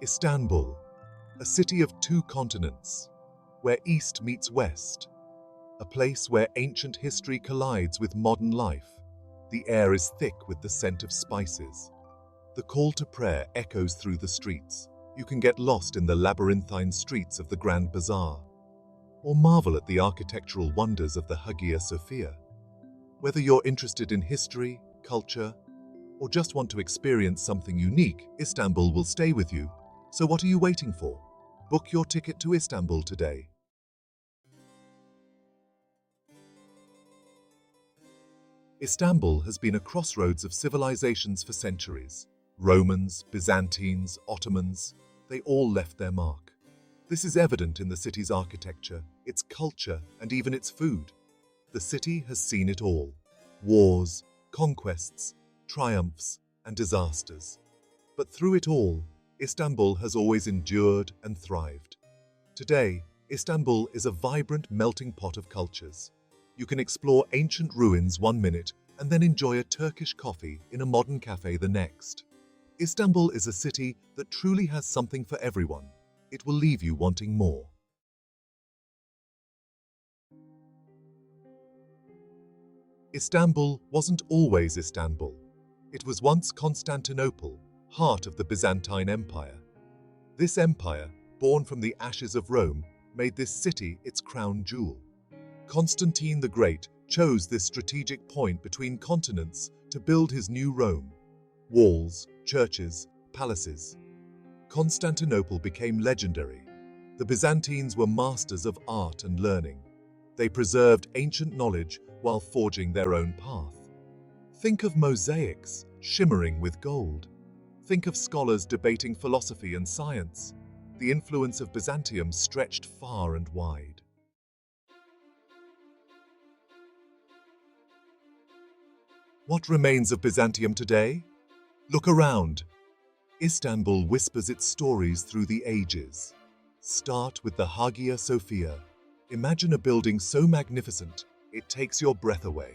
Istanbul, a city of two continents, where East meets West, a place where ancient history collides with modern life. The air is thick with the scent of spices. The call to prayer echoes through the streets. You can get lost in the labyrinthine streets of the Grand Bazaar, or marvel at the architectural wonders of the Hagia Sophia. Whether you're interested in history, culture, or just want to experience something unique, Istanbul will stay with you. So what are you waiting for? Book your ticket to Istanbul today. Istanbul has been a crossroads of civilizations for centuries. Romans, Byzantines, Ottomans, they all left their mark. This is evident in the city's architecture, its culture, and even its food. The city has seen it all: wars, conquests, triumphs, and disasters. But through it all, Istanbul has always endured and thrived. Today, Istanbul is a vibrant melting pot of cultures. You can explore ancient ruins one minute and then enjoy a Turkish coffee in a modern cafe the next. Istanbul is a city that truly has something for everyone. It will leave you wanting more. Istanbul wasn't always Istanbul. It was once Constantinople, heart of the Byzantine Empire. This empire, born from the ashes of Rome, made this city its crown jewel. Constantine the Great chose this strategic point between continents to build his new Rome. Walls, churches, palaces. Constantinople became legendary. The Byzantines were masters of art and learning. They preserved ancient knowledge while forging their own path. Think of mosaics shimmering with gold. Think of scholars debating philosophy and science. The influence of Byzantium stretched far and wide. What remains of Byzantium today? Look around. Istanbul whispers its stories through the ages. Start with the Hagia Sophia. Imagine a building so magnificent, it takes your breath away.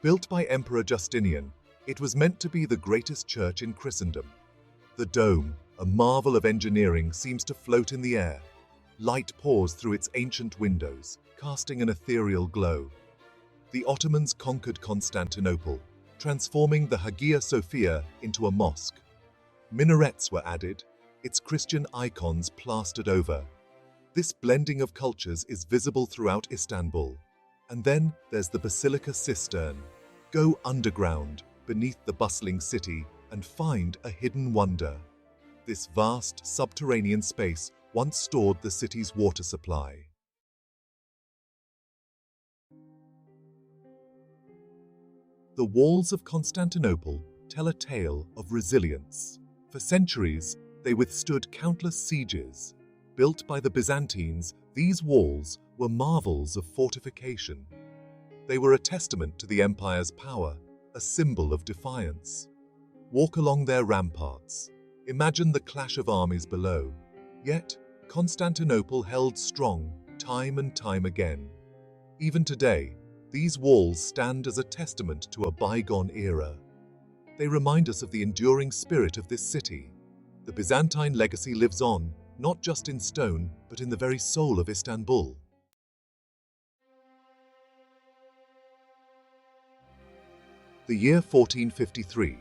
Built by Emperor Justinian, it was meant to be the greatest church in Christendom. The dome, a marvel of engineering, seems to float in the air. Light pours through its ancient windows, casting an ethereal glow. The Ottomans conquered Constantinople, transforming the Hagia Sophia into a mosque. Minarets were added, its Christian icons plastered over. This blending of cultures is visible throughout Istanbul. And then there's the Basilica Cistern. Go underground, beneath the bustling city, and find a hidden wonder. This vast subterranean space once stored the city's water supply. The walls of Constantinople tell a tale of resilience. For centuries, they withstood countless sieges. Built by the Byzantines, these walls were marvels of fortification. They were a testament to the empire's power, a symbol of defiance. Walk along their ramparts. Imagine the clash of armies below. Yet, Constantinople held strong, time and time again. Even today, these walls stand as a testament to a bygone era. They remind us of the enduring spirit of this city. The Byzantine legacy lives on, not just in stone, but in the very soul of Istanbul. The year 1453.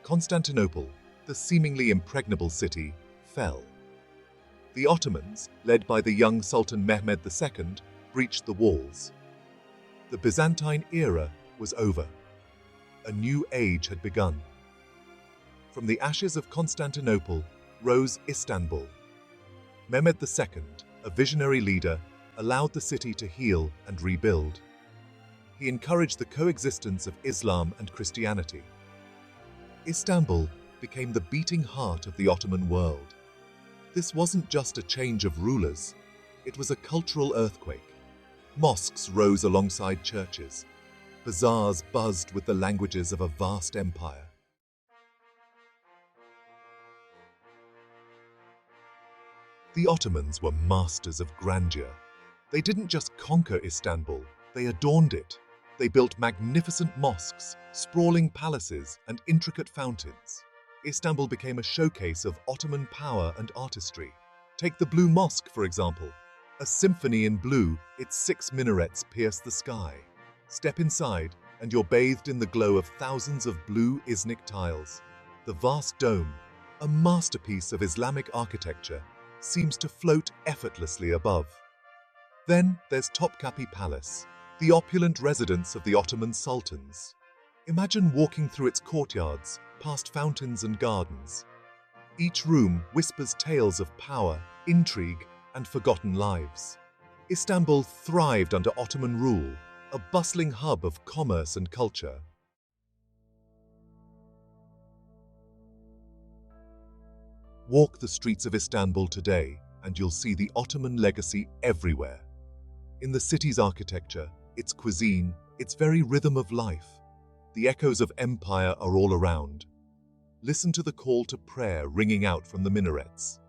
Constantinople, the seemingly impregnable city, fell. The Ottomans, led by the young Sultan Mehmed II, breached the walls. The Byzantine era was over. A new age had begun. From the ashes of Constantinople rose Istanbul. Mehmed II, a visionary leader, allowed the city to heal and rebuild. He encouraged the coexistence of Islam and Christianity. Istanbul became the beating heart of the Ottoman world. This wasn't just a change of rulers, it was a cultural earthquake. Mosques rose alongside churches. Bazaars buzzed with the languages of a vast empire. The Ottomans were masters of grandeur. They didn't just conquer Istanbul, they adorned it. They built magnificent mosques, sprawling palaces, and intricate fountains. Istanbul became a showcase of Ottoman power and artistry. Take the Blue Mosque, for example. A symphony in blue, its 6 minarets pierce the sky. Step inside, and you're bathed in the glow of thousands of blue Iznik tiles. The vast dome, a masterpiece of Islamic architecture, seems to float effortlessly above. Then there's Topkapi Palace, the opulent residence of the Ottoman sultans. Imagine walking through its courtyards, past fountains and gardens. Each room whispers tales of power, intrigue, and forgotten lives. Istanbul thrived under Ottoman rule, a bustling hub of commerce and culture. Walk the streets of Istanbul today, and you'll see the Ottoman legacy everywhere. In the city's architecture, its cuisine, its very rhythm of life, the echoes of empire are all around. Listen to the call to prayer ringing out from the minarets.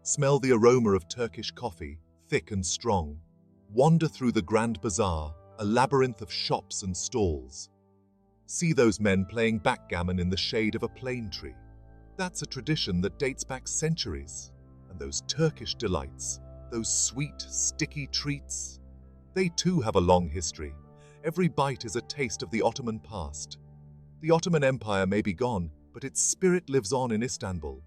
Smell the aroma of Turkish coffee, thick and strong. Wander through the Grand Bazaar, a labyrinth of shops and stalls. See those men playing backgammon in the shade of a plane tree. That's a tradition that dates back centuries. And those Turkish delights, those sweet, sticky treats, they too have a long history. Every bite is a taste of the Ottoman past. The Ottoman Empire may be gone, but its spirit lives on in Istanbul.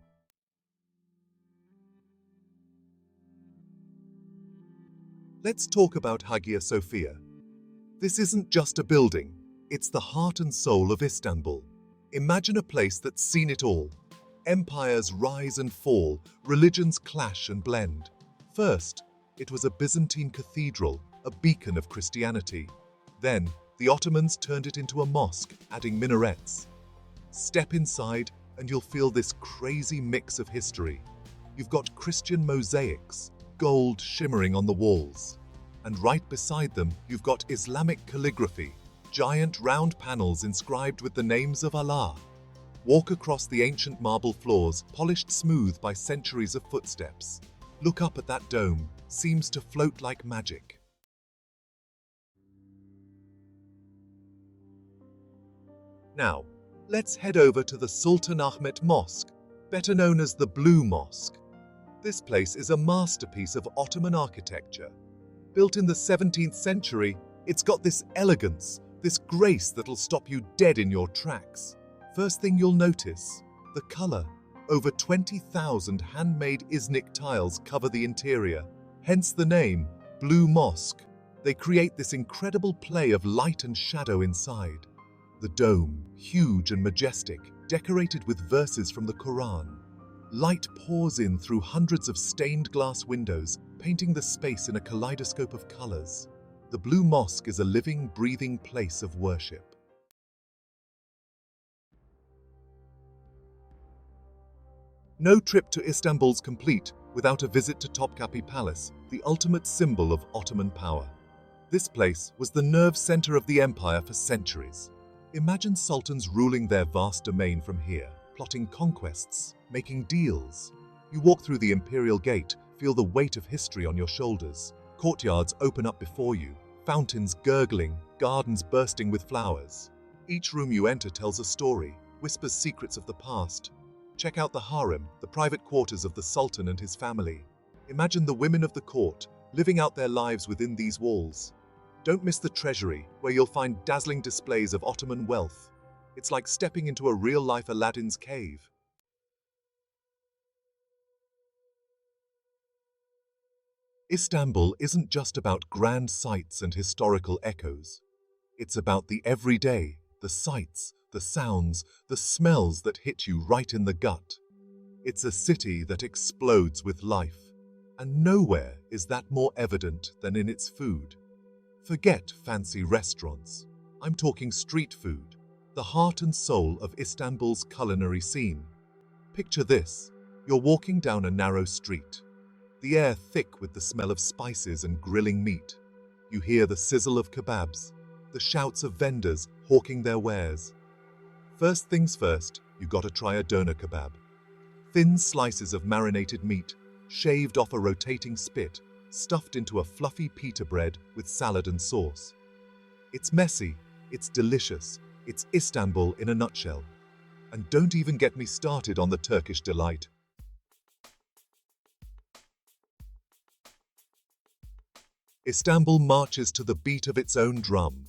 Let's talk about Hagia Sophia. This isn't just a building, it's the heart and soul of Istanbul. Imagine a place that's seen it all. Empires rise and fall, religions clash and blend. First, it was a Byzantine cathedral, a beacon of Christianity. Then, the Ottomans turned it into a mosque, adding minarets. Step inside and you'll feel this crazy mix of history. You've got Christian mosaics, gold shimmering on the walls. And right beside them, you've got Islamic calligraphy, giant round panels inscribed with the names of Allah. Walk across the ancient marble floors, polished smooth by centuries of footsteps. Look up at that dome, seems to float like magic. Now, let's head over to the Sultanahmet Mosque, better known as the Blue Mosque. This place is a masterpiece of Ottoman architecture. Built in the 17th century, it's got this elegance, this grace that'll stop you dead in your tracks. First thing you'll notice, the color. Over 20,000 handmade Iznik tiles cover the interior, hence the name, Blue Mosque. They create this incredible play of light and shadow inside. The dome, huge and majestic, decorated with verses from the Quran. Light pours in through hundreds of stained glass windows, painting the space in a kaleidoscope of colors. The Blue Mosque is a living, breathing place of worship. No trip to Istanbul's complete without a visit to Topkapi Palace, the ultimate symbol of Ottoman power. This place was the nerve center of the empire for centuries. Imagine sultans ruling their vast domain from here, plotting conquests, making deals. You walk through the imperial gate, feel the weight of history on your shoulders. Courtyards open up before you, fountains gurgling, gardens bursting with flowers. Each room you enter tells a story, whispers secrets of the past. Check out the harem, the private quarters of the Sultan and his family. Imagine the women of the court, living out their lives within these walls. Don't miss the treasury, where you'll find dazzling displays of Ottoman wealth. It's like stepping into a real-life Aladdin's cave. Istanbul isn't just about grand sights and historical echoes. It's about the everyday, the sights, the sounds, the smells that hit you right in the gut. It's a city that explodes with life, and nowhere is that more evident than in its food. Forget fancy restaurants. I'm talking street food, the heart and soul of Istanbul's culinary scene. Picture this. You're walking down a narrow street, the air thick with the smell of spices and grilling meat. You hear the sizzle of kebabs, the shouts of vendors hawking their wares. First things first, you gotta try a doner kebab. Thin slices of marinated meat, shaved off a rotating spit, stuffed into a fluffy pita bread with salad and sauce. It's messy, it's delicious, it's Istanbul in a nutshell. And don't even get me started on the Turkish delight. Istanbul marches to the beat of its own drum.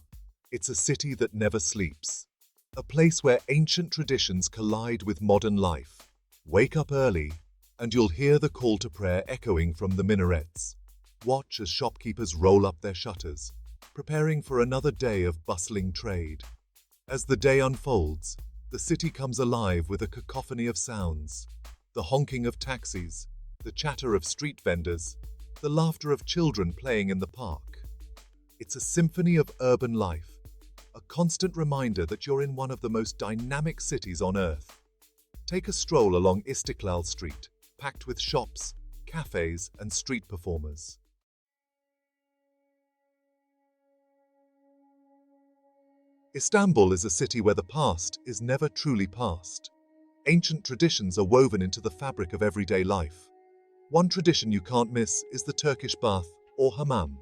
It's a city that never sleeps. A place where ancient traditions collide with modern life. Wake up early, and you'll hear the call to prayer echoing from the minarets. Watch as shopkeepers roll up their shutters, preparing for another day of bustling trade. As the day unfolds, the city comes alive with a cacophony of sounds. The honking of taxis, the chatter of street vendors, the laughter of children playing in the park. It's a symphony of urban life, a constant reminder that you're in one of the most dynamic cities on earth. Take a stroll along Istiklal Street, packed with shops, cafes, and street performers. Istanbul is a city where the past is never truly past. Ancient traditions are woven into the fabric of everyday life. One tradition you can't miss is the Turkish bath, or hammam.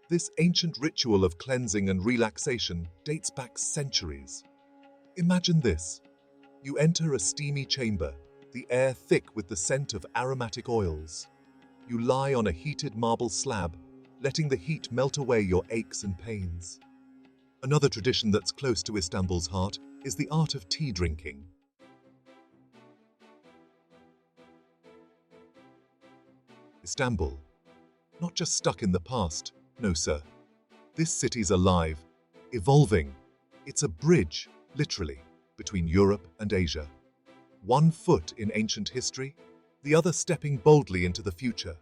This ancient ritual of cleansing and relaxation dates back centuries. Imagine this. You enter a steamy chamber, the air thick with the scent of aromatic oils. You lie on a heated marble slab, letting the heat melt away your aches and pains. Another tradition that's close to Istanbul's heart is the art of tea drinking. Istanbul, not just stuck in the past, no sir. This city's alive, evolving. It's a bridge, literally, between Europe and Asia. One foot in ancient history, the other stepping boldly into the future.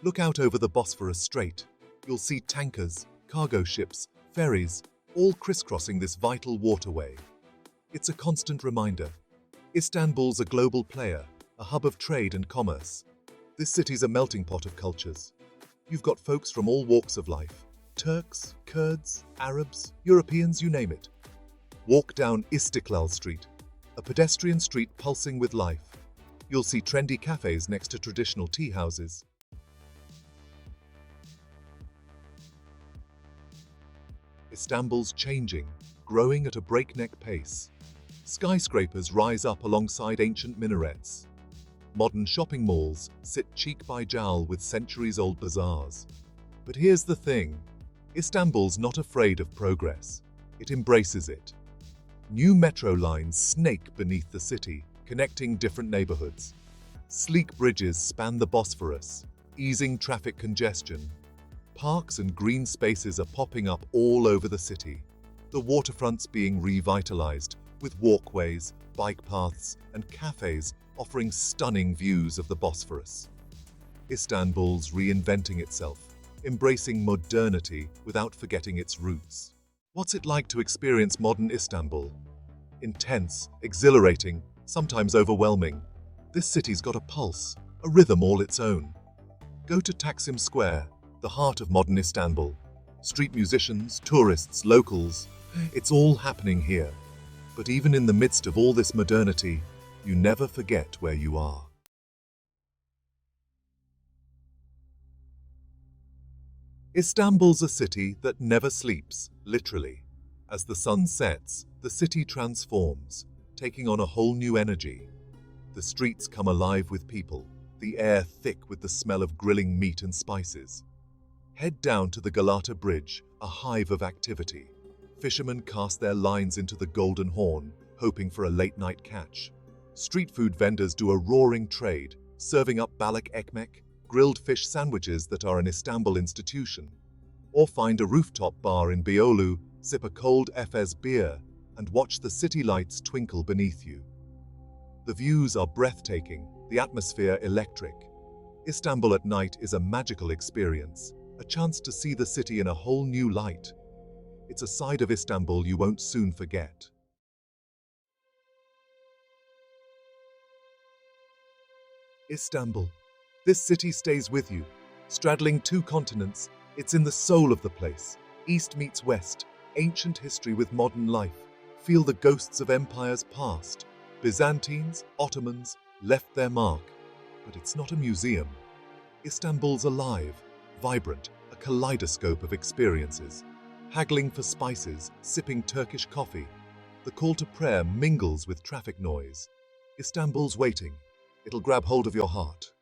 Look out over the Bosphorus Strait. You'll see tankers, cargo ships, ferries, all crisscrossing this vital waterway. It's a constant reminder. Istanbul's a global player, a hub of trade and commerce. This city's a melting pot of cultures. You've got folks from all walks of life. Turks, Kurds, Arabs, Europeans, you name it. Walk down Istiklal Street, a pedestrian street pulsing with life. You'll see trendy cafes next to traditional tea houses. Istanbul's changing, growing at a breakneck pace. Skyscrapers rise up alongside ancient minarets. Modern shopping malls sit cheek by jowl with centuries-old bazaars. But here's the thing. Istanbul's not afraid of progress. It embraces it. New metro lines snake beneath the city, connecting different neighborhoods. Sleek bridges span the Bosphorus, easing traffic congestion. Parks and green spaces are popping up all over the city. The waterfront's being revitalized, with walkways, bike paths, and cafes offering stunning views of the Bosphorus. Istanbul's reinventing itself, embracing modernity without forgetting its roots. What's it like to experience modern Istanbul? Intense, exhilarating, sometimes overwhelming. This city's got a pulse, a rhythm all its own. Go to Taksim Square, the heart of modern Istanbul. Street musicians, tourists, locals, it's all happening here. But even in the midst of all this modernity, you never forget where you are. Istanbul's a city that never sleeps, literally. As the sun sets, the city transforms, taking on a whole new energy. The streets come alive with people, the air thick with the smell of grilling meat and spices. Head down to the Galata Bridge, a hive of activity. Fishermen cast their lines into the Golden Horn, hoping for a late-night catch. Street food vendors do a roaring trade, serving up balak ekmek, grilled fish sandwiches that are an Istanbul institution. Or find a rooftop bar in Beyoğlu, sip a cold Efes beer, and watch the city lights twinkle beneath you. The views are breathtaking, the atmosphere electric. Istanbul at night is a magical experience, a chance to see the city in a whole new light. It's a side of Istanbul you won't soon forget. Istanbul. This city stays with you. Straddling two continents, it's in the soul of the place. East meets west, ancient history with modern life. Feel the ghosts of empires past. Byzantines, Ottomans, left their mark. But it's not a museum. Istanbul's alive, vibrant, a kaleidoscope of experiences. Haggling for spices, sipping Turkish coffee. The call to prayer mingles with traffic noise. Istanbul's waiting. It'll grab hold of your heart.